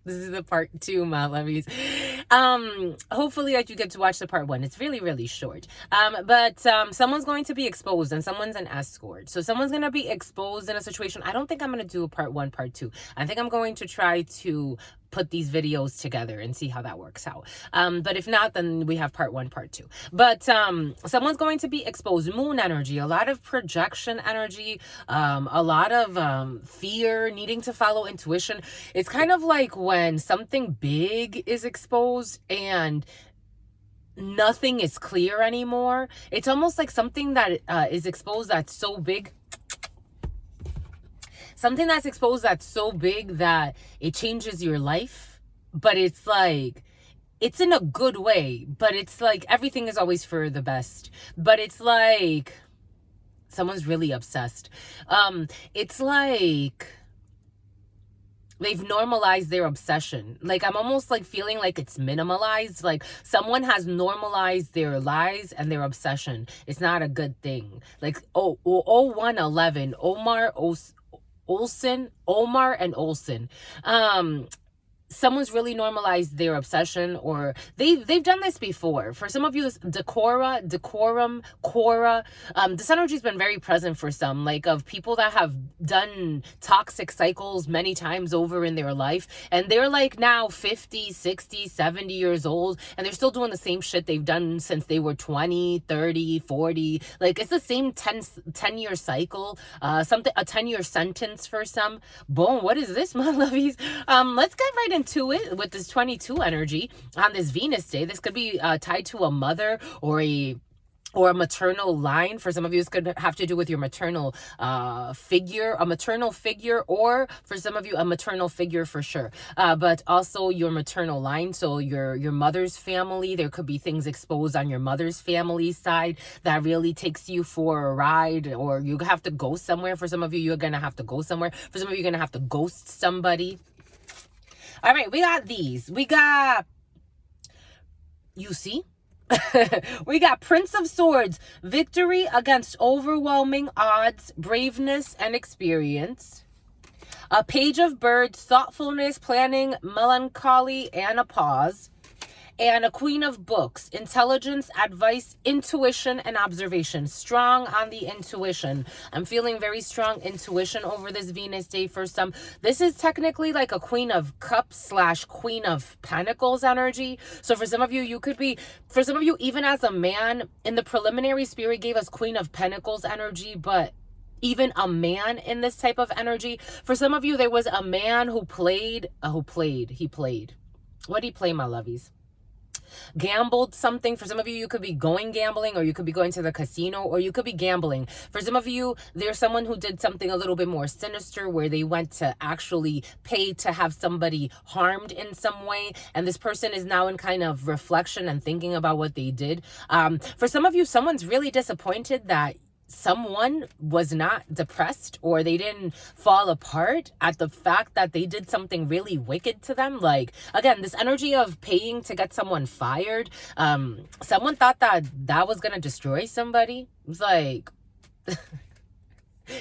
This is the part 2, my lovies. Hopefully like you get to watch the part 1. It's really, really short. But someone's going to be exposed and someone's an escort. So someone's going to be exposed in a situation. I don't think I'm going to do a part 1, part 2. I think I'm going to try to put these videos together and see how that works out. But if not, then we have part 1, part 2. But someone's going to be exposed. Moon energy, a lot of projection energy, a lot of fear, needing to follow intuition. It's kind of like when something big is exposed and nothing is clear anymore. It's almost like something that is exposed that's so big. Something that's exposed that's so big that it changes your life. But it's like, it's in a good way. But it's like, everything is always for the best. But it's like, someone's really obsessed. It's like they've normalized their obsession. Like, I'm almost like feeling like it's minimalized. Like someone has normalized their lies and their obsession. It's not a good thing. Like 0111, Omar and Olsen. Someone's really normalized their obsession, or they've done this before. For some of you, this decorum, Cora. This energy's been very present for some, like of people that have done toxic cycles many times over in their life, and they're like now 50, 60, 70 years old, and they're still doing the same shit they've done since they were 20, 30, 40. Like it's the same 10-year cycle, a 10-year sentence for some. Boom, what is this, my lovies? Let's get right into it with this 22 energy on this Venus day. This could be tied to a mother or a maternal line. For some of you, this could have to do with your maternal figure, a maternal figure, or for some of you, a maternal figure for sure. But also your maternal line. So your mother's family, there could be things exposed on your mother's family side that really takes you for a ride, or you have to go somewhere. For some of you, you're going to have to go somewhere. For some of you, you're going to have to ghost somebody. All right, we got these. We got, you see? We got Prince of Swords, victory against overwhelming odds, braveness, and experience. A Page of Birds, thoughtfulness, planning, melancholy, and a pause. And a Queen of Books, intelligence, advice, intuition, and observation. Strong on the intuition. I'm feeling very strong intuition over this Venus day for some. This is technically like a Queen of Cups / Queen of Pentacles energy. So for some of you, you could be, for some of you, even as a man, in the preliminary, Spirit gave us Queen of Pentacles energy, but even a man in this type of energy. For some of you, there was a man who played. What did he play, my lovies? Gambled something. For some of you, you could be going gambling, or you could be going to the casino, or you could be gambling. For some of you, there's someone who did something a little bit more sinister, where they went to actually pay to have somebody harmed in some way, and this person is now in kind of reflection and thinking about what they did. For some of you, someone's really disappointed that someone was not depressed, or they didn't fall apart at the fact that they did something really wicked to them. Like, again, this energy of paying to get someone fired. Someone thought that was gonna destroy somebody. It's like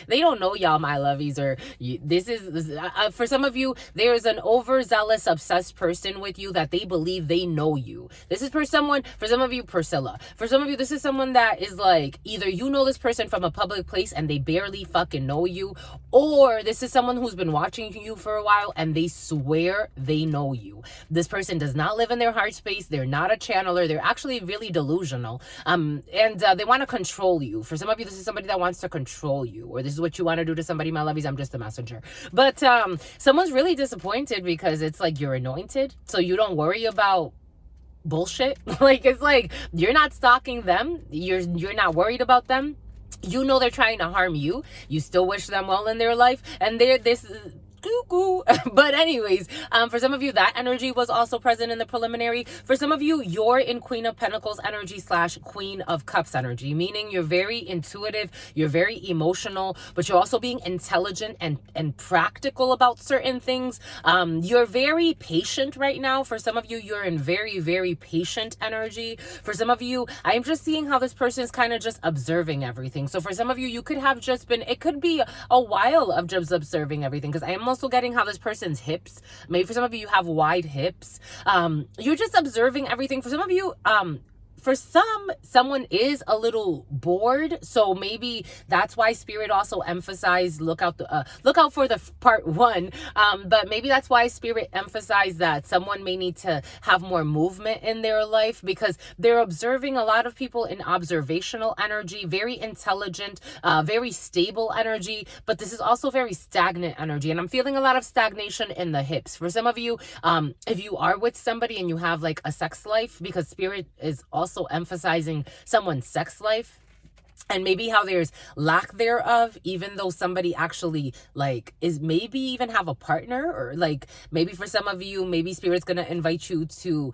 they don't know y'all, my lovies, or this is for some of you, there's an overzealous, obsessed person with you that they believe they know you. This is for some of you, Priscilla. For some of you, this is someone that is like, either you know this person from a public place and they barely fucking know you, or this is someone who's been watching you for a while and they swear they know you. This person does not live in their heart space. They're not a channeler. They're actually really delusional. And they want to control you. For some of you, this is somebody that wants to control you, or this is what you want to do to somebody, my lovies. I'm just a messenger. But someone's really disappointed because it's like you're anointed, so you don't worry about bullshit. Like, it's like you're not stalking them. You're not worried about them. You know they're trying to harm you. You still wish them well in their life, and cuckoo. But anyways, for some of you, that energy was also present in the preliminary. For some of you, you're in Queen of Pentacles energy / Queen of Cups energy, meaning you're very intuitive, you're very emotional, but you're also being intelligent and practical about certain things. You're very patient right now. For some of you, you're in very, very patient energy. For some of you, I'm just seeing how this person is kind of just observing everything. So for some of you, you could have just been, it could be a while of just observing everything, because I am I'm also getting how this person's hips, maybe for some of you, you have wide hips. You're just observing everything. For some of you, for someone is a little bored, so maybe that's why spirit also emphasized look out for the part one, but maybe that's why spirit emphasized that someone may need to have more movement in their life, because they're observing a lot of people in observational energy, very intelligent, very stable energy, but this is also very stagnant energy, and I'm feeling a lot of stagnation in the hips. For some of you, if you are with somebody and you have like a sex life, because spirit is also emphasizing someone's sex life, and maybe how there's lack thereof, even though somebody actually like is maybe even have a partner, or like maybe for some of you, maybe spirit's gonna invite you to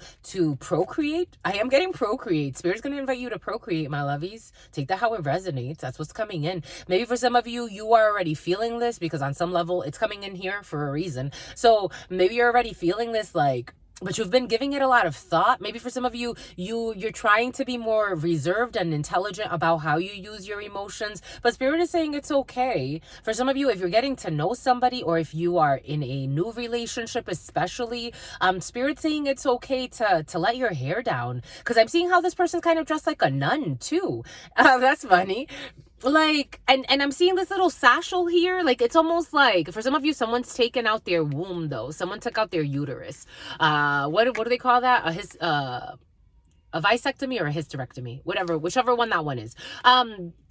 procreate. I am getting procreate. Spirit's gonna invite you to procreate, my lovies. Take that how it resonates. That's what's coming in. Maybe for some of you, you are already feeling this, because on some level it's coming in here for a reason. So maybe you're already feeling this, like, but you've been giving it a lot of thought. Maybe for some of you, you're trying to be more reserved and intelligent about how you use your emotions, but spirit is saying it's okay. For some of you, if you're getting to know somebody, or if you are in a new relationship especially, spirit saying it's okay to let your hair down, because I'm seeing how this person's kind of dressed like a nun too. That's funny. Like, and I'm seeing this little satchel here. Like, it's almost like, for some of you, someone's taken out their womb, though. Someone took out their uterus. What do they call that? A vasectomy or a hysterectomy, whichever one that one is.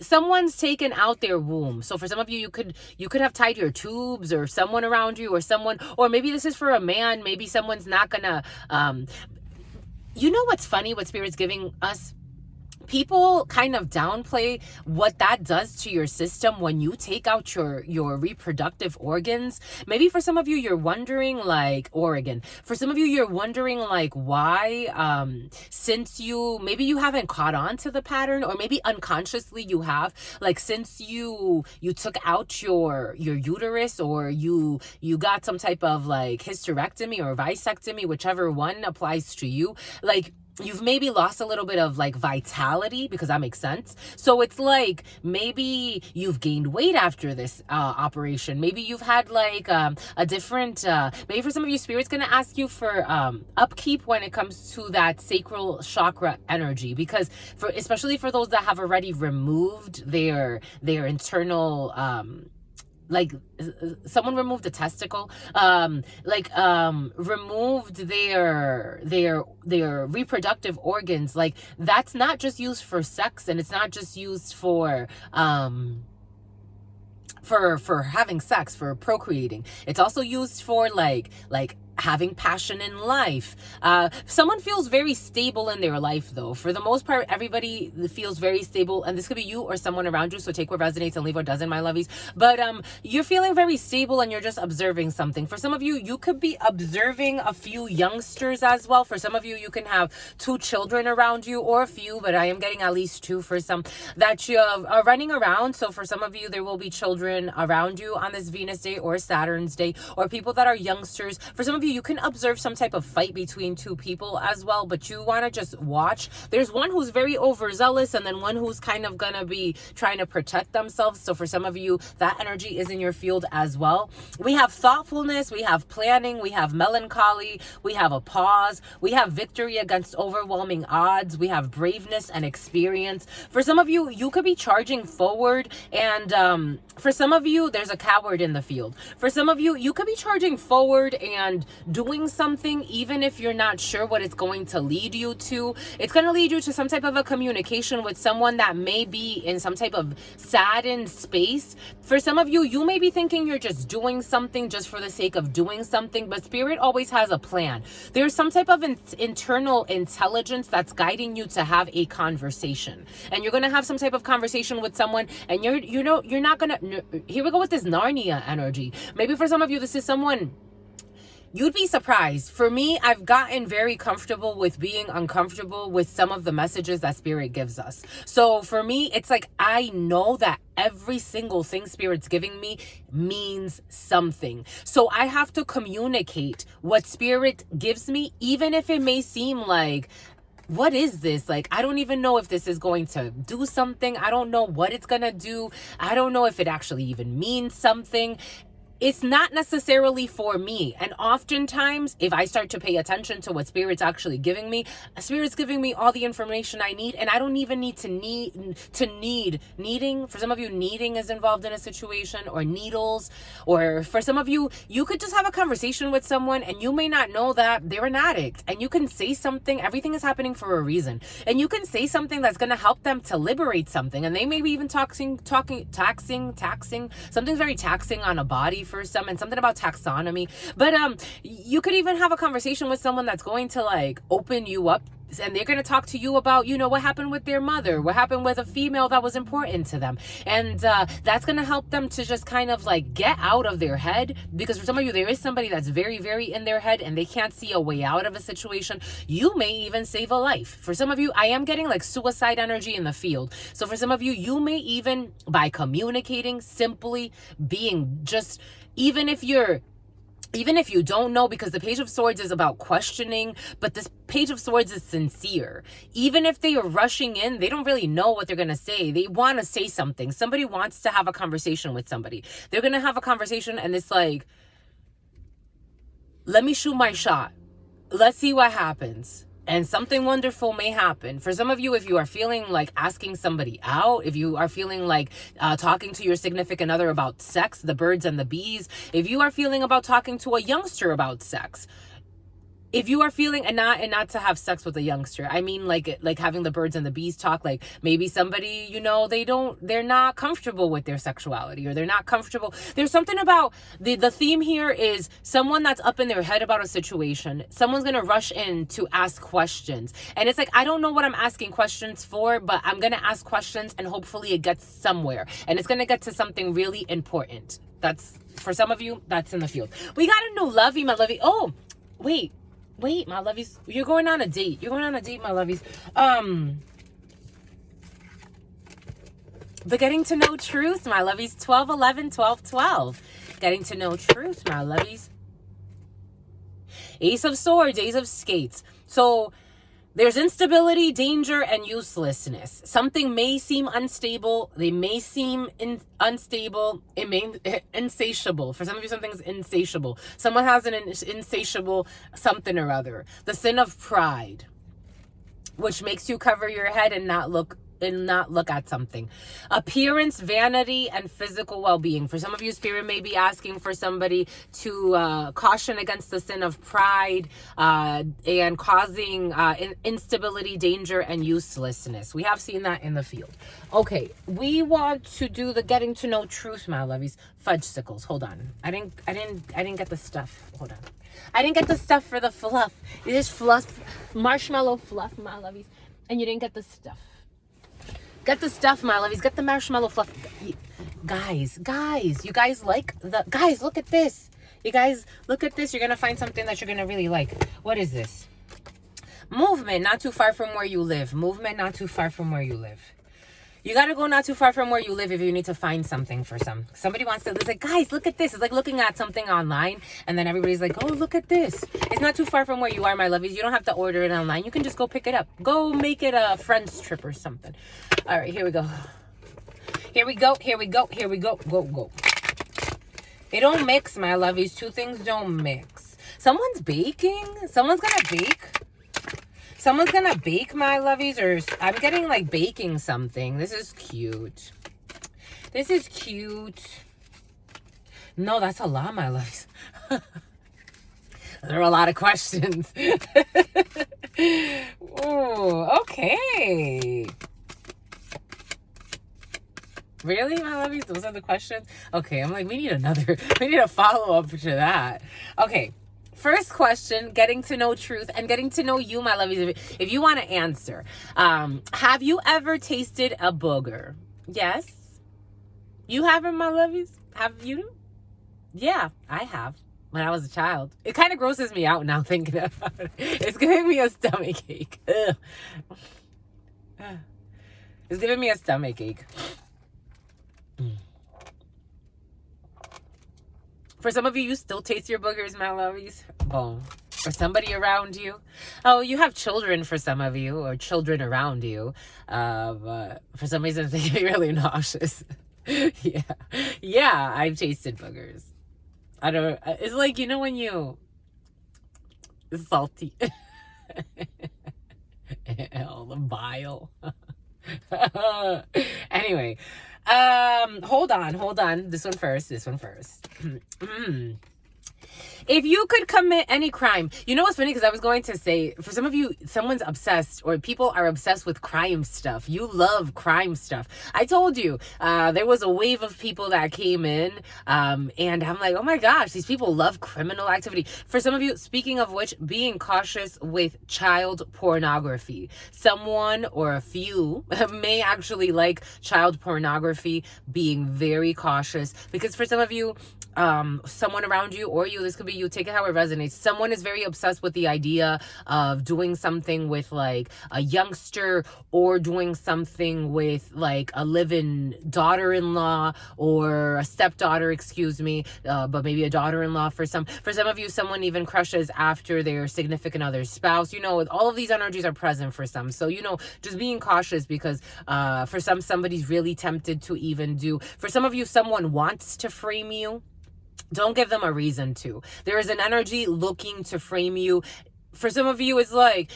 Someone's taken out their womb. So for some of you, you could have tied your tubes, or someone around you, or maybe this is for a man. Maybe someone's not gonna, you know what's funny, what spirit's giving us? People kind of downplay what that does to your system when you take out your reproductive organs. Maybe for some of you, you're wondering, like, for some of you, you're wondering, like, why, since maybe you haven't caught on to the pattern, or maybe unconsciously you have, like, since you took out your uterus, or you got some type of like hysterectomy or vasectomy, whichever one applies to you, like, you've maybe lost a little bit of like vitality, because that makes sense. So it's like, maybe you've gained weight after this operation. Maybe you've had like a different, maybe for some of you, spirit's going to ask you for upkeep when it comes to that sacral chakra energy, because especially for those that have already removed their internal, like someone removed a testicle, removed their reproductive organs. Like, that's not just used for sex, and it's not just used for having sex, for procreating. It's also used for like having passion in life. Someone feels very stable in their life, though. For the most part, everybody feels very stable, and this could be you or someone around you, so take what resonates and leave what doesn't, my lovies. But you're feeling very stable, and you're just observing something. For some of you, you could be observing a few youngsters as well. For some of you, you can have 2 children around you, or a few, but I am getting at least 2 for some that you are running around. So for some of you, there will be children around you on this Venus day or Saturn's day, or people that are youngsters. For some of you can observe some type of fight between 2 people as well, but you want to just watch. There's one who's very overzealous, and then one who's kind of gonna be trying to protect themselves. So for some of you, that energy is in your field as well. We have thoughtfulness, we have planning, we have melancholy, we have a pause, we have victory against overwhelming odds, we have braveness and experience. For some of you, you could be charging forward, and for some of you, there's a coward in the field. For some of you, you could be charging forward and doing something, even if you're not sure what it's going to lead you to. It's going to lead you to some type of a communication with someone that may be in some type of saddened space. For some of you, you may be thinking you're just doing something just for the sake of doing something, but spirit always has a plan. There's some type of internal intelligence that's guiding you to have a conversation, and you're going to have some type of conversation with someone, and you're not going to, here we go with this Narnia energy. Maybe for some of you, this is someone, you'd be surprised. For me, I've gotten very comfortable with being uncomfortable with some of the messages that spirit gives us. So for me, it's like, I know that every single thing spirit's giving me means something. So I have to communicate what spirit gives me, even if it may seem like, what is this? Like, I don't even know if this is going to do something. I don't know what it's going to do. I don't know if it actually even means something. it's not necessarily for me. And oftentimes, if I start to pay attention to what Spirit's actually giving me, Spirit's giving me all the information I need, and I don't even need to needing. For some of you, needing is involved in a situation, or needles, or for some of you, you could just have a conversation with someone and you may not know that they're an addict, and you can say something. Everything is happening for a reason, and you can say something that's going to help them to liberate something, and they may be even taxing, something's very taxing on a body for some, and something about taxonomy. But you could even have a conversation with someone that's going to like open you up, and they're going to talk to you about, you know, what happened with their mother, what happened with a female that was important to them, and that's going to help them to just kind of like get out of their head. Because for some of you, there is somebody that's very, very in their head and they can't see a way out of a situation. You may even save a life. For some of you, I am getting like suicide energy in the field. So for some of you, you may even, by communicating, simply being just, even if you don't know, because the Page of Swords is about questioning, but this Page of Swords is sincere. Even if they are rushing in, they don't really know what they're going to say. They want to say something. Somebody wants to have a conversation with somebody. They're going to have a conversation and it's like, let me shoot my shot. Let's see what happens. And something wonderful may happen. For some of you, if you are feeling like asking somebody out, if you are feeling like talking to your significant other about sex, the birds and the bees, if you are feeling about talking to a youngster about sex, if you are feeling, and not to have sex with a youngster, I mean like having the birds and the bees talk, like maybe somebody, you know, they're not comfortable with their sexuality, or they're not comfortable. There's something about the theme here is someone that's up in their head about a situation. Someone's going to rush in to ask questions. And it's like, I don't know what I'm asking questions for, but I'm going to ask questions and hopefully it gets somewhere. And it's going to get to something really important. That's, for some of you, that's in the field. We got a new lovey, my lovey. Oh, wait, my lovies, you're going on a date. You're going on a date, my lovies. The getting to know truth, my lovies. 12, 11, 12, 12. Getting to know truth, my lovies. Ace of Swords, Ace of Skates. So there's instability, danger, and uselessness. Something may seem unstable. They may seem unstable. It may insatiable. For some of you, something's insatiable. Someone has an insatiable something or other. The sin of pride, which makes you cover your head and not look at something. Appearance, vanity, and physical well-being. For some of you, Spirit may be asking for somebody to caution against the sin of pride and causing instability, danger, and uselessness. We have seen that in the field. Okay, we want to do the getting to know truth, my lovies. Fudgesicles. Hold on. I didn't get the stuff. Hold on. I didn't get the stuff for the fluff. It is fluff, marshmallow fluff, my lovies. And you didn't get the stuff. Get the stuff, my lovies. Get the marshmallow fluff. Guys, you guys like the... Guys, look at this. You guys, look at this. You're going to find something that you're going to really like. What is this? Movement, not too far from where you live. Movement, not too far from where you live. You got to go not too far from where you live if you need to find something for somebody wants to... It's like, guys, look at this. It's like looking at something online, and then everybody's like, oh, look at this. It's not too far from where you are, my lovies. You don't have to order it online. You can just go pick it up. Go make it a friend's trip or something. All right, here we go. Here we go. Go. They don't mix, my lovies. Two things don't mix. Someone's baking. Someone's going to bake. Someone's gonna bake, my lovies, or I'm getting like baking something. This is cute. No, that's a lot, my lovies. There are a lot of questions. Ooh, okay. Really, my lovies? Those are the questions? Okay, I'm like, we need a follow-up to that. Okay. First question, getting to know truth and getting to know you, my lovies, if you want to answer. Have you ever tasted a booger? Yes. You haven't, my lovies? Have you? Yeah, I have. When I was a child. It kind of grosses me out now thinking about it. It's giving me a stomach ache. Ugh. It's giving me a stomach ache. For some of you, you still taste your boogers, my lovies. Boom. Or somebody around you. Oh, you have children for some of you, or children around you. But for some reason, they get really nauseous. Yeah, I've tasted boogers. I don't, it's like, you know, when you, it's salty. Hell, the bile. Anyway, hold on. This one first. If you could commit any crime, you know what's funny? Because I was going to say, for some of you, someone's obsessed, or people are obsessed with crime stuff. You love crime stuff. I told you, there was a wave of people that came in, and I'm like, oh my gosh, these people love criminal activity. For some of you, speaking of which, being cautious with child pornography. Someone or a few may actually like child pornography, being very cautious, because for some of you, someone around you or you, this could be you, take it how it resonates. Someone is very obsessed with the idea of doing something with like a youngster, or doing something with like a live-in daughter-in-law or a stepdaughter, excuse me, but maybe a daughter-in-law for some of you. Someone even crushes after their significant other's spouse. You know, all of these energies are present for some. So, you know, just being cautious, because for somebody's really tempted to even do, for some of you, someone wants to frame you. Don't give them a reason to. There is an energy looking to frame you. For some of you, it's like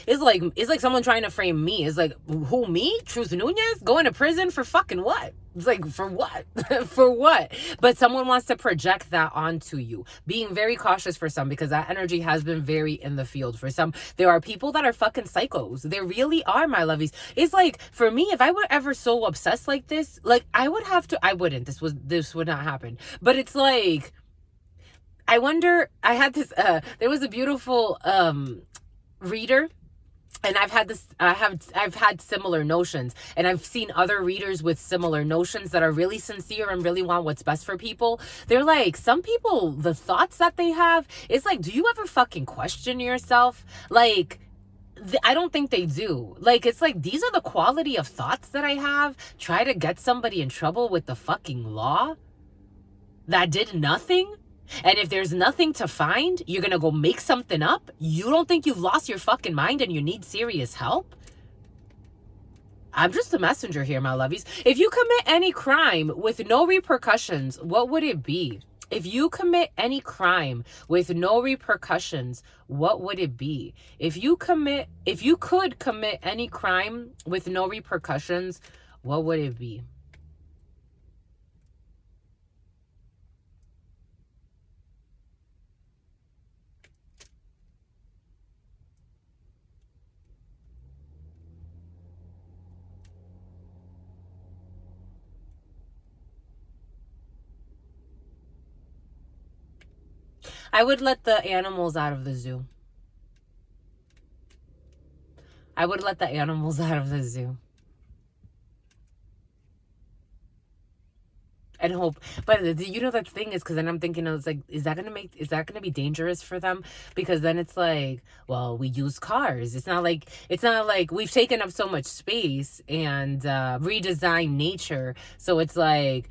someone trying to frame me. It's like, who, me? Truth Nunez? Going to prison for fucking what? It's like, for what? For what? But someone wants to project that onto you. Being very cautious for some, because that energy has been very in the field. For some, there are people that are fucking psychos. There really are, my lovies. It's like, for me, if I were ever so obsessed like this, like, I wouldn't. This would not happen. But it's like, I wonder, I had this, there was a beautiful reader, and I've had similar notions, and I've seen other readers with similar notions that are really sincere and really want what's best for people. They're like, some people, the thoughts that they have, it's like, do you ever fucking question yourself? Like, I don't think they do. Like, it's like, these are the quality of thoughts that I have. Try to get somebody in trouble with the fucking law that did nothing. And if there's nothing to find, you're gonna go make something up? You don't think you've lost your fucking mind and you need serious help? I'm just a messenger here, my lovies. If you commit any crime with no repercussions, what would it be? If you commit any crime with no repercussions, what would it be? If you could commit any crime with no repercussions, what would it be? I would let the animals out of the zoo. I would let the animals out of the zoo. And hope. But you know, the thing is, because then I'm thinking, I was like, is that gonna be dangerous for them? Because then it's like, well, we use cars. It's not like we've taken up so much space and redesigned nature. So it's like,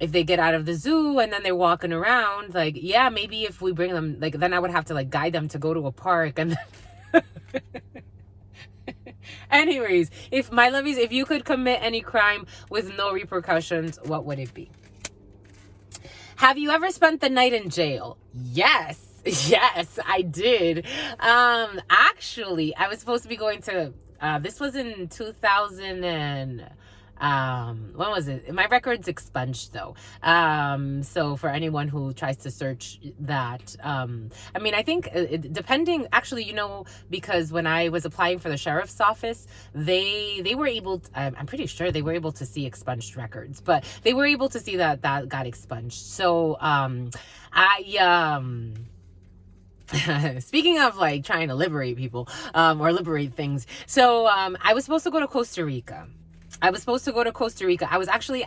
if they get out of the zoo and then they're walking around, like, yeah, maybe if we bring them, like, then I would have to like guide them to go to a park. And then anyways, if my lovies, if you could commit any crime with no repercussions, what would it be? Have you ever spent the night in jail? Yes, I did. Actually, I was supposed to be going to, this was in 2000 and, when was it? My record's expunged though. So for anyone who tries to search that, I mean, I think depending, actually, you know, because when I was applying for the sheriff's office, they were able to, I'm pretty sure they were able to see expunged records, but they were able to see that got expunged. So, speaking of like trying to liberate people, or liberate things. So, I was supposed to go to Costa Rica. I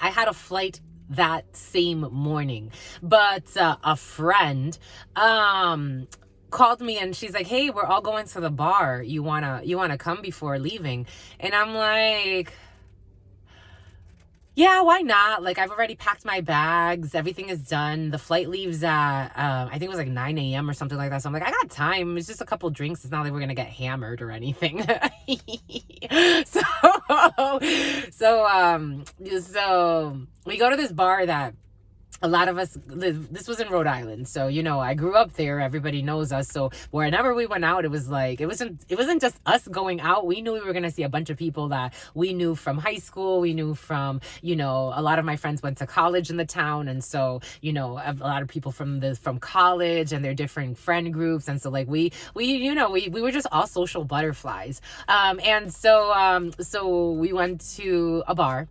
had a flight that same morning, but a friend called me and she's like, hey, we're all going to the bar. You wanna come before leaving? And I'm like, yeah, why not? Like, I've already packed my bags. Everything is done. The flight leaves at, I think it was like 9 a.m. or something like that. So I'm like, I got time. It's just a couple drinks. It's not like we're going to get hammered or anything. So we go to this bar that a lot of us live, this was in Rhode Island, so I grew up there, everybody knows us, so whenever we went out, it was like it wasn't just us going out. We knew we were going to see a bunch of people that we knew from high school, we knew from, a lot of my friends went to college in the town, and so a lot of people from college and their different friend groups, and so like we were just all social butterflies. So we went to a bar,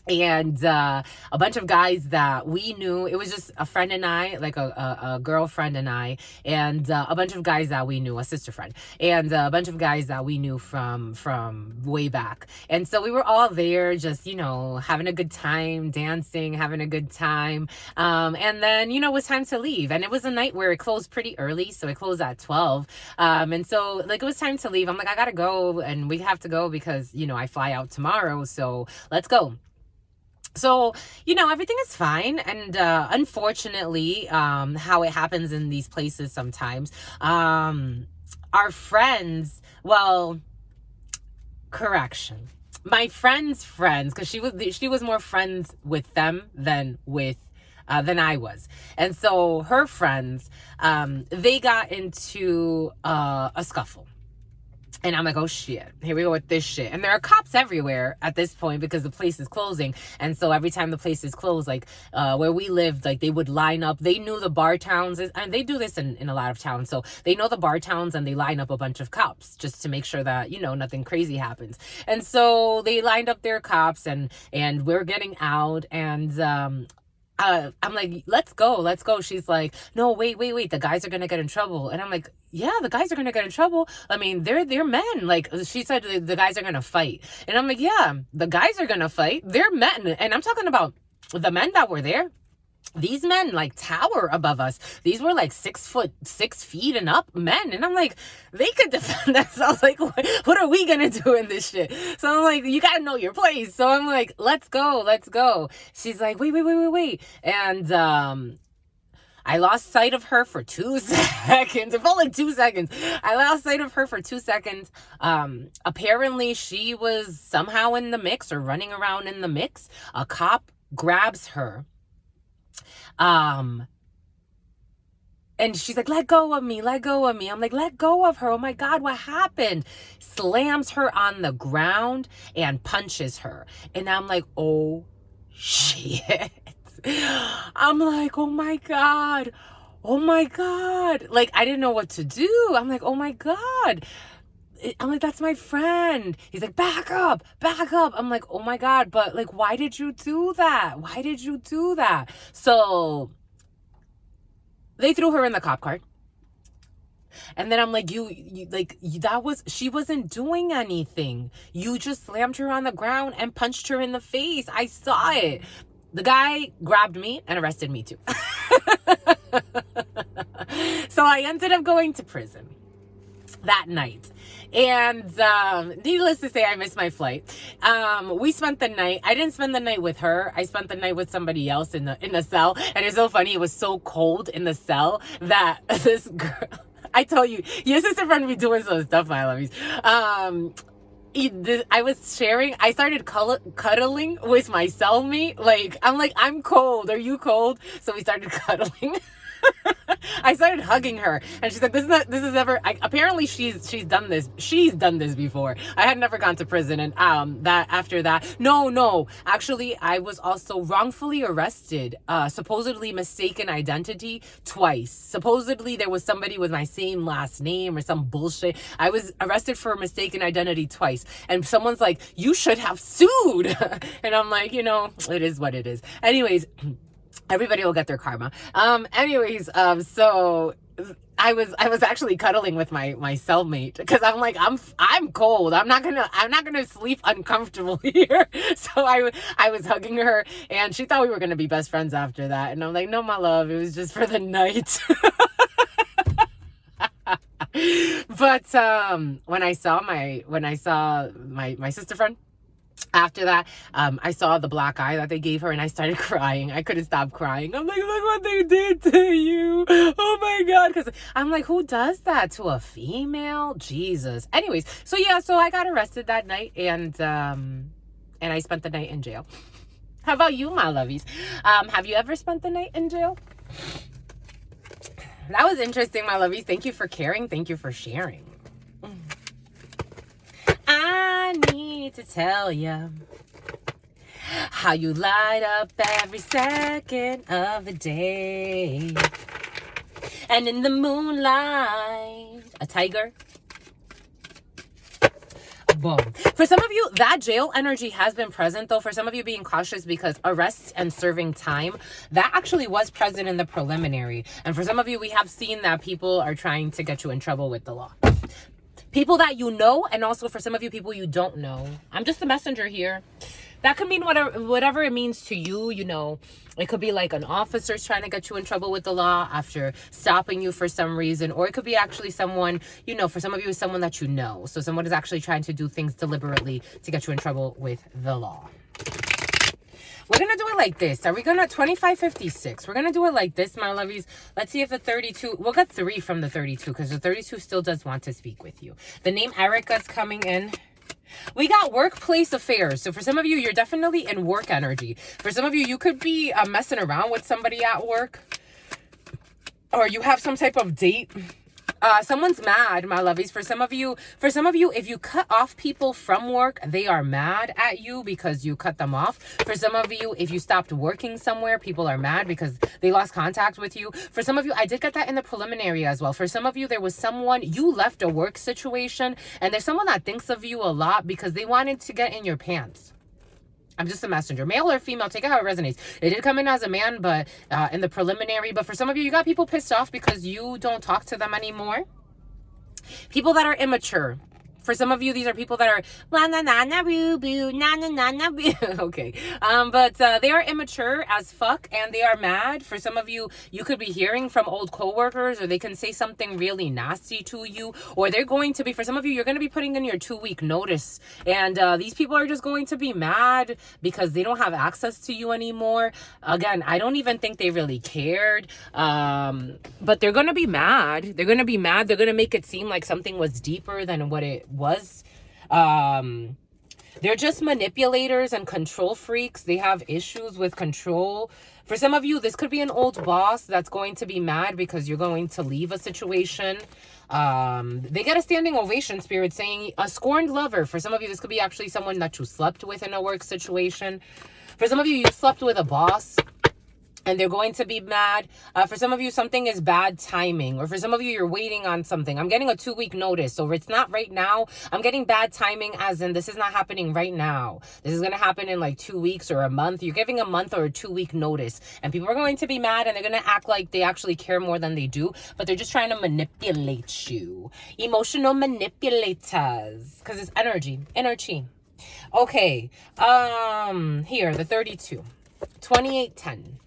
and a bunch of guys that we knew. It was just a friend and I, like a girlfriend and I, and a bunch of guys that we knew, a sister friend, and a bunch of guys that we knew from way back. And so we were all there, just having a good time, dancing, having a good time, and then it was time to leave. And it was a night where it closed pretty early, so it closed at 12, and so like it was time to leave. I'm like, I gotta go, and we have to go because I fly out tomorrow, so let's go. So, everything is fine. And unfortunately, how it happens in these places sometimes, our friends, well, correction. My friend's friends, because she was more friends with them than I was. And so her friends, they got into a scuffle. And I'm like, oh shit, here we go with this shit. And there are cops everywhere at this point because the place is closing. And so every time the place is closed, like where we lived, like they would line up. They knew the bar towns, and they do this in a lot of towns. So they know the bar towns, and they line up a bunch of cops just to make sure that, nothing crazy happens. And so they lined up their cops, and we're getting out, and I'm like, let's go. She's like, no, wait. The guys are going to get in trouble. And I'm like, yeah, the guys are going to get in trouble. I mean, they're men. Like, she said the guys are going to fight. And I'm like, yeah, the guys are going to fight. They're men. And I'm talking about the men that were there. These men like tower above us. These were like 6 feet and up men. And I'm like, they could defend themselves. Like, what are we going to do in this shit? So I'm like, you got to know your place. So I'm like, let's go. She's like, wait. And, I lost sight of her for 2 seconds. It felt like 2 seconds. I lost sight of her for 2 seconds. Apparently she was somehow in the mix or running around in the mix. A cop grabs her. And she's like, let go of me. I'm like, let go of her. Oh my God, what happened? Slams her on the ground and punches her. And I'm like, oh shit. I'm like, oh my God. Like, I didn't know what to do. I'm like, oh my God. I'm like, that's my friend. He's like, back up. I'm like, oh my God, but like, why did you do that? So they threw her in the cop car. And then I'm like, she wasn't doing anything. You just slammed her on the ground and punched her in the face. I saw it. The guy grabbed me and arrested me too. So I ended up going to prison that night. And needless to say, I missed my flight. We spent the night. I didn't spend the night with her. I spent the night with somebody else in the cell. And it's so funny. It was so cold in the cell that this girl, I told you, your sister friend be doing some stuff, my lovies. I started cuddling with my cellmate. Like, I'm cold. Are you cold? So we started cuddling. I started hugging her, and she's like, apparently she's done this. She's done this before. I had never gone to prison, and after that, no, actually, I was also wrongfully arrested, supposedly mistaken identity twice. Supposedly there was somebody with my same last name or some bullshit. I was arrested for mistaken identity twice, and someone's like, you should have sued. And I'm like, it is what it is. Anyways, everybody will get their karma. So I was actually cuddling with my cellmate because I'm like, I'm cold. I'm not gonna sleep uncomfortable here. So I was hugging her, and she thought we were gonna be best friends after that. And I'm like, no, my love, it was just for the night. But when I saw my sister friend, after that, I saw the black eye that they gave her, and I started crying. I couldn't stop crying. I'm like, look what they did to you. Oh my God. Because I'm like, who does that to a female? Jesus. Anyways, so I got arrested that night, and I spent the night in jail. How about you, my lovies? Have you ever spent the night in jail? That was interesting, my lovies. Thank you for caring. Thank you for sharing. I need to tell you how you light up every second of the day. And in the moonlight, a tiger. Boom. For some of you, that jail energy has been present, though. For some of you being cautious because arrests and serving time, that actually was present in the preliminary. And for some of you, we have seen that people are trying to get you in trouble with the law. People that you know, and also for some of you, people you don't know. I'm just the messenger here. That could mean whatever it means to you, you know. It could be like an officer's trying to get you in trouble with the law after stopping you for some reason. Or it could be actually someone, you know, for some of you, someone that you know. So someone is actually trying to do things deliberately to get you in trouble with the law. We're going to do it like this. Are we going to 2556? We're going to do it like this, my lovies. Let's see if the 32, we'll get 3 from the 32 because the 32 still does want to speak with you. The name Erica's coming in. We got workplace affairs. So for some of you, you're definitely in work energy. For some of you, you could be messing around with somebody at work. Or you have some type of date. Someone's mad, my lovies. For some of you, if you cut off people from work, they are mad at you because you cut them off. For some of you, if you stopped working somewhere, people are mad because they lost contact with you. For some of you, I did get that in the preliminary as well. For some of you, there was someone, you left a work situation, and there's someone that thinks of you a lot because they wanted to get in your pants. I'm just a messenger. Male or female, take it how it resonates. It did come in as a man, but in the preliminary. But for some of you, you got people pissed off because you don't talk to them anymore. People that are immature. For some of you, these are people that are la na na na boo boo na na na na boo. Okay, but they are immature as fuck and they are mad. For some of you, you could be hearing from old coworkers, or they can say something really nasty to you, or they're going to be. For some of you, you're going to be putting in your 2-week notice, and these people are just going to be mad because they don't have access to you anymore. Again, I don't even think they really cared, but they're going to be mad. They're going to be mad. They're going to make it seem like something was deeper than what it was. They're just manipulators and control freaks. They have issues with control. For some of you, this could be an old boss that's going to be mad because you're going to leave a situation. They get a standing ovation, spirit, saying a scorned lover. For some of you, this could be actually someone that you slept with in a work situation. For some of you, you slept with a boss and they're going to be mad. For some of you, something is bad timing. Or for some of you, you're waiting on something. I'm getting a 2-week notice. So it's not right now. I'm getting bad timing as in this is not happening right now. This is going to happen in like 2 weeks or a month. You're giving a month or a 2-week notice. And people are going to be mad and they're going to act like they actually care more than they do. But they're just trying to manipulate you. Emotional manipulators. Because it's energy. Energy. Okay. Here, the 32. 2810.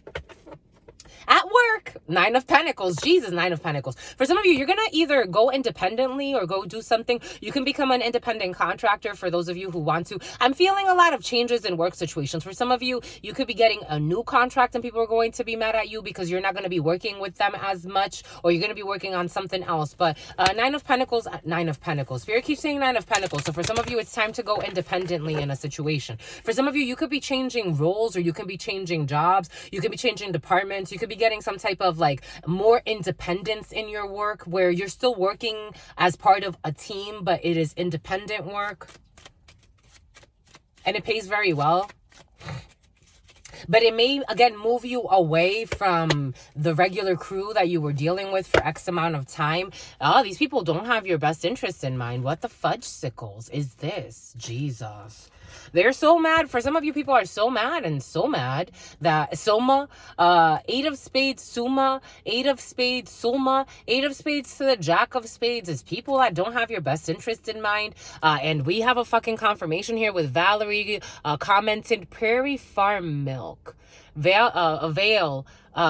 At work, 9 of Pentacles. Jesus, 9 of Pentacles. For some of you, you're going to either go independently or go do something. You can become an independent contractor for those of you who want to. I'm feeling a lot of changes in work situations. For some of you, you could be getting a new contract and people are going to be mad at you because you're not going to be working with them as much, or you're going to be working on something else. But 9 of Pentacles, 9 of Pentacles. Spirit keeps saying 9 of Pentacles. So for some of you, it's time to go independently in a situation. For some of you, you could be changing roles, or you can be changing jobs. You could be changing departments. You could be getting some type of like more independence in your work where you're still working as part of a team, but it is independent work and it pays very well. But it may, again, move you away from the regular crew that you were dealing with for X amount of time. Oh, these people don't have your best interests in mind. What the fudge sickles is this? Jesus. They're so mad. For some of you, people are so mad and so mad that Soma, 8 of Spades, Suma, 8 of Spades, Suma, 8 of Spades to the Jack of Spades is people that don't have your best interest in mind. And we have a fucking confirmation here with Valerie commented Prairie Farm Milk. Avail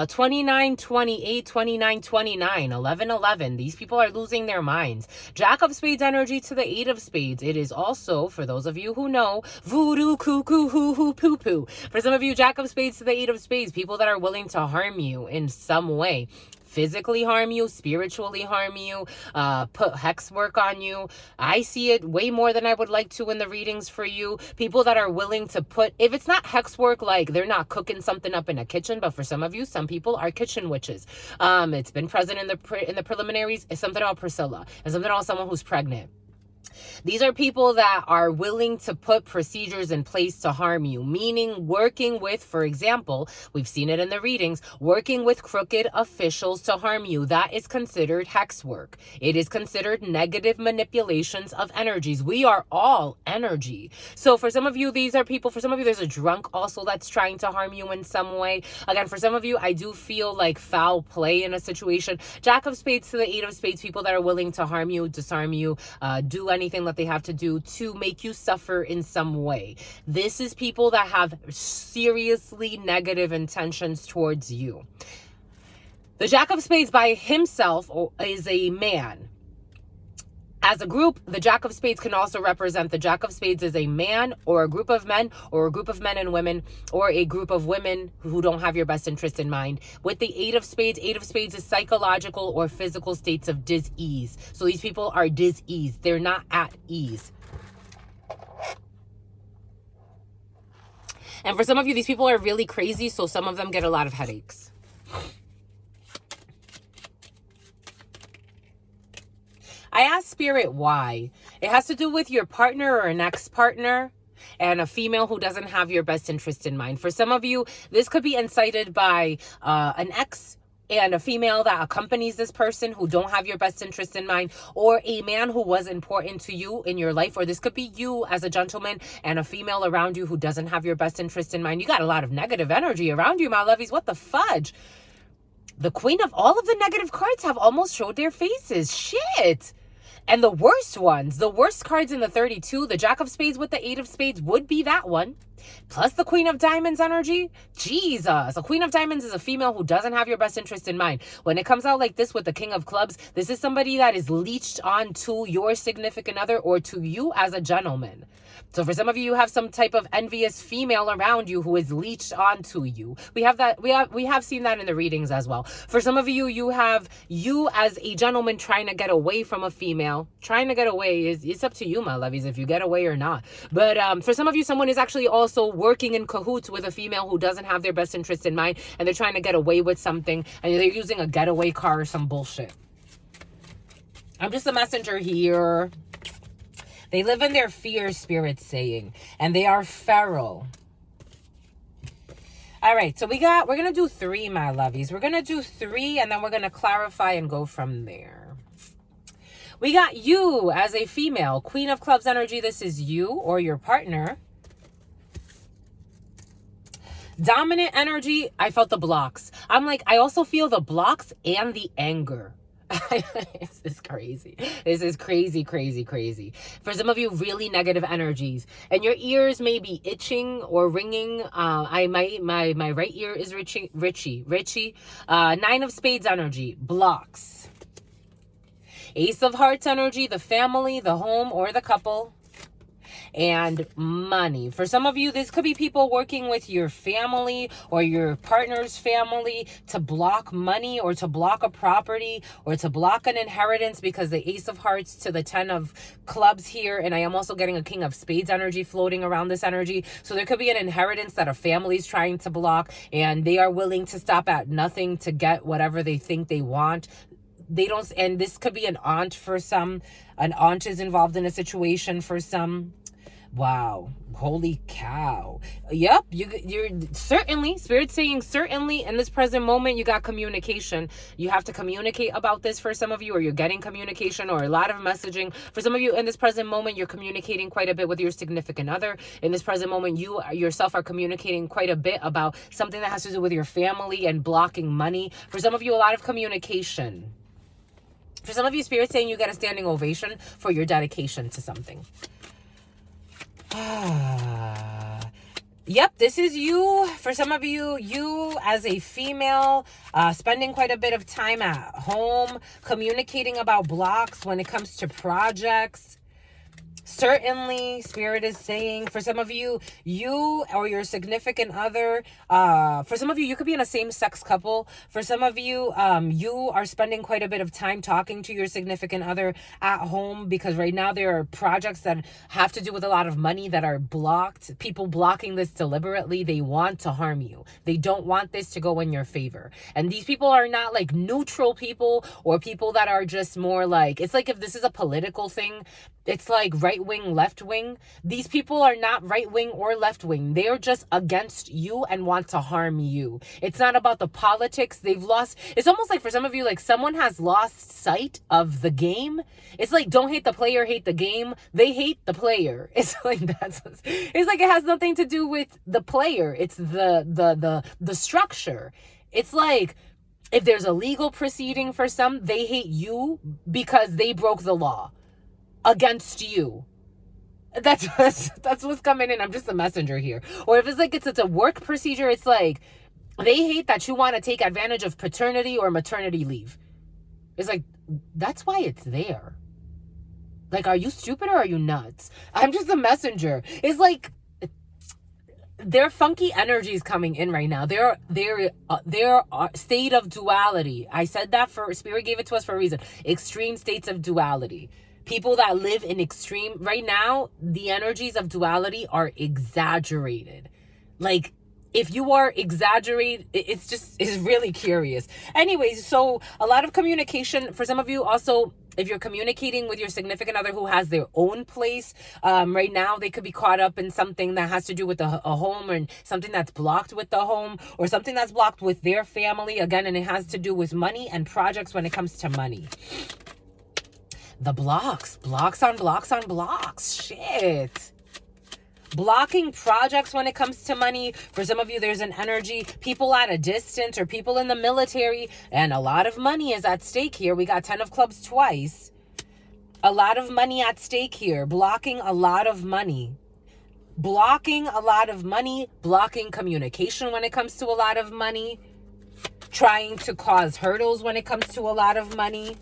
29, 28, 29, 29, 11, 11. These people are losing their minds. Jack of Spades energy to the 8 of Spades. It is also, for those of you who know, voodoo, cuckoo, hoo, hoo, poo, poo. For some of you, Jack of Spades to the 8 of Spades. People that are willing to harm you in some way. physically harm you, spiritually harm you, put hex work on you. I see it way more than I would like to in the readings for you. People that are willing to put, if it's not hex work, like they're not cooking something up in a kitchen, but for some of you, some people are kitchen witches. It's been present in the preliminaries. It's something about Priscilla. It's something about someone who's pregnant. These are people that are willing to put procedures in place to harm you, meaning working with, for example, we've seen it in the readings, working with crooked officials to harm you. That is considered hex work. It is considered negative manipulations of energies. We are all energy. So for some of you, these are people, for some of you, there's a drunk also that's trying to harm you in some way. Again, for some of you, I do feel like foul play in a situation. Jack of Spades to the Eight of Spades, people that are willing to harm you, disarm you, do anything that they have to do to make you suffer in some way. This is people that have seriously negative intentions towards you. The Jack of Spades by himself is a man. As a group, the Jack of Spades can also represent the Jack of Spades as a man or a group of men or a group of men and women or a group of women who don't have your best interest in mind. With the Eight of Spades is psychological or physical states of dis-ease. So these people are dis-ease. They're not at ease. And for some of you, these people are really crazy, so some of them get a lot of headaches. I asked Spirit why. It has to do with your partner or an ex-partner and a female who doesn't have your best interest in mind. For some of you, this could be incited by an ex and a female that accompanies this person who don't have your best interest in mind, or a man who was important to you in your life, or this could be you as a gentleman and a female around you who doesn't have your best interest in mind. You got a lot of negative energy around you, my lovies. What the fudge? The queen of all of the negative cards have almost showed their faces. Shit. And the worst ones, the worst cards in the 32, the Jack of Spades with the Eight of Spades would be that one. Plus the Queen of Diamonds energy. Jesus. A Queen of Diamonds is a female who doesn't have your best interest in mind. When it comes out like this with the King of Clubs, this is somebody that is leeched on to your significant other or to you as a gentleman. So for some of you, you have some type of envious female around you who is leeched onto you. We have seen that in the readings as well. For some of you, you have you as a gentleman trying to get away from a female. Trying to get away it's up to you, my lovies, if you get away or not. But for some of you, someone is actually also working in cahoots with a female who doesn't have their best interest in mind, and they're trying to get away with something, and they're using a getaway car or some bullshit. I'm just a messenger here. They live in their fear, Spirit's saying, and they are feral. All right, so we're going to do 3, my lovies. We're going to do 3, and then we're going to clarify and go from there. We got you as a female, Queen of Clubs energy. This is you or your partner. Dominant energy, I felt the blocks. I'm like, I also feel the blocks and the anger. This is crazy. This is crazy, crazy, crazy. For some of you, really negative energies, and your ears may be itching or ringing. My right ear is Richie. 9 of Spades energy, blocks. Ace of Hearts energy, the family, the home, or the couple. And money. For some of you, this could be people working with your family or your partner's family to block money or to block a property or to block an inheritance, because the Ace of Hearts to the 10 of Clubs here, and I am also getting a King of Spades energy floating around this energy. So there could be an inheritance that a family is trying to block, and they are willing to stop at nothing to get whatever they think they want. They don't, and this could be an aunt for some. An aunt is involved in a situation for some. Wow. Holy cow. Yep. You're certainly, Spirit's saying certainly in this present moment, you got communication. You have to communicate about this for some of you, or you're getting communication or a lot of messaging. For some of you in this present moment, you're communicating quite a bit with your significant other. In this present moment, you yourself are communicating quite a bit about something that has to do with your family and blocking money. For some of you, a lot of communication. For some of you, Spirit's saying you get a standing ovation for your dedication to something. Yep, this is you. For some of you, you as a female, spending quite a bit of time at home, communicating about blocks when it comes to projects. Certainly, Spirit is saying, for some of you, you or your significant other, for some of you, you could be in a same-sex couple. For some of you, you are spending quite a bit of time talking to your significant other at home, because right now there are projects that have to do with a lot of money that are blocked. People blocking this deliberately. They want to harm you. They don't want this to go in your favor. And these people are not like neutral people, or people that are just more like, it's like if this is a political thing, it's like right wing, left wing. These people are not right wing or left wing. They're just against you and want to harm you. It's not about the politics. They've lost. It's almost like for some of you, like someone has lost sight of the game. It's like, don't hate the player, hate the game. They hate the player. It's like it's like it has nothing to do with the player. It's the structure. It's like, if there's a legal proceeding for some, they hate you because they broke the law against you. That's what's coming in. I'm just a messenger here. Or if it's like it's a work procedure, it's like they hate that you want to take advantage of paternity or maternity leave. It's like, that's why it's there. Like, are you stupid or are you nuts? I'm just a messenger. It's like there are funky energies coming in right now. There are state of duality. I said that for Spirit gave it to us for a reason. Extreme states of duality. People that live in extreme, right now, the energies of duality are exaggerated. Like, if you are exaggerated, it's really curious. Anyways, so a lot of communication for some of you. Also, if you're communicating with your significant other who has their own place, right now they could be caught up in something that has to do with a home, or something that's blocked with the home, or something that's blocked with their family. Again, and it has to do with money and projects when it comes to money. The blocks on blocks. Shit. Blocking projects when it comes to money. For some of you, there's an energy, people at a distance or people in the military, and a lot of money is at stake here. We got 10 of clubs twice. A lot of money at stake here. Blocking a lot of money. Blocking a lot of money. Blocking communication when it comes to a lot of money. Trying to cause hurdles when it comes to a lot of money.